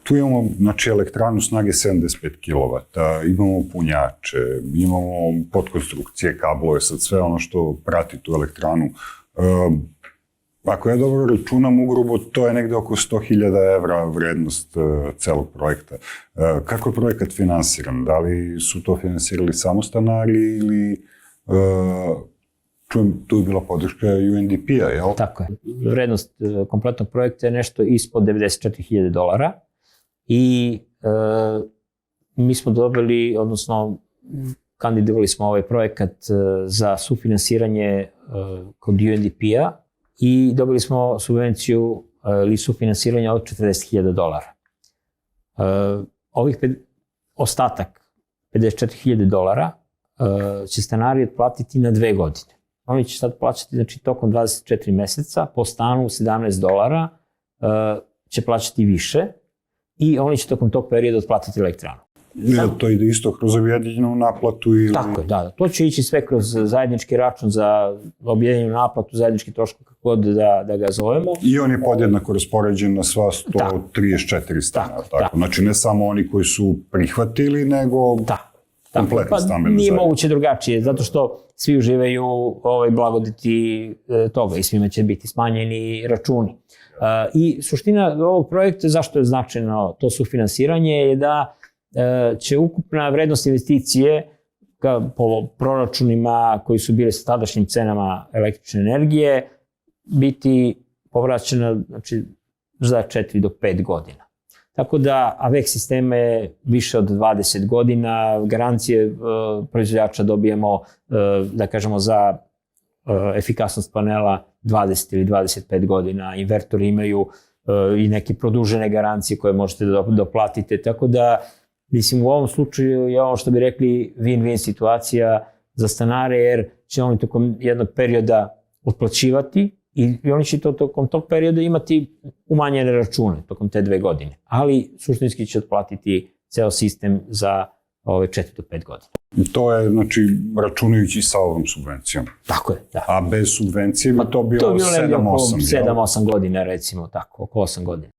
Tu imamo, znači, elektranu snage 75 kW, imamo punjače, imamo podkonstrukcije, kablove, sad sve ono što prati tu elektranu. Ako ja dobro računam ugrubo, to je negde oko 100.000 evra vrednost celog projekta. Kako je projekat finansiran? Da li su to finansirali samo stanari ili... Čujem, tu je bila podrška UNDP-a, jel? Tako je. Vrednost kompletnog projekta je nešto ispod $94.000 i mi smo dobili, odnosno kandidovali smo ovaj projekat za sufinansiranje kod UNDP-a i dobili smo subvenciju ili sufinansiranje od $40.000. Ostatak $54.000 će stanari otplatiti na 2 godine. Oni će sad plaćati, znači, tokom 24 meseca, po stanu $17 će plaćati više i oni će tokom tog perioda otplatiti elektranu. To ide isto kroz objedinjenu naplatu ili... Tako je, da. To će ići sve kroz zajednički račun za objedinjenu naplatu, zajednički troškov, kako god da ga zovemo. I on je podjednako raspoređen na sva 134 stana, tako? Znači, ne samo oni koji su prihvatili, nego... kompletno stambeno zajedno. Nije moguće drugačije, zato što svi uživaju blagodeti toga i svima će biti smanjeni računi. I suština ovog projekta, zašto je značajno to sufinansiranje, je da će ukupna vrednost investicije po proračunima koji su bili sa tadašnjim cenama električne energije biti povraćena, znači, za 4 do 5 godina. Tako da AVEX sisteme je više od 20 godina, garancije proizvođača dobijemo, da kažemo, za efikasnost panela 20 ili 25 godina, invertori imaju i neke produžene garancije koje možete da doplatite, tako da, mislim, u ovom slučaju je ovo što bi rekli win-win situacija za stanare, jer će oni tokom jednog perioda otplaćivati i oni će tokom tog perioda imati umanjene račune tokom te 2 godine, ali suštinski će otplatiti ceo sistem za 4 do 5 godina. I to je, znači, računajući sa ovom subvencijom. Tako je, da. A bez subvencije bi to bilo 7-8? To je bilo negdje oko 7-8 godina, recimo, tako, oko 8 godina.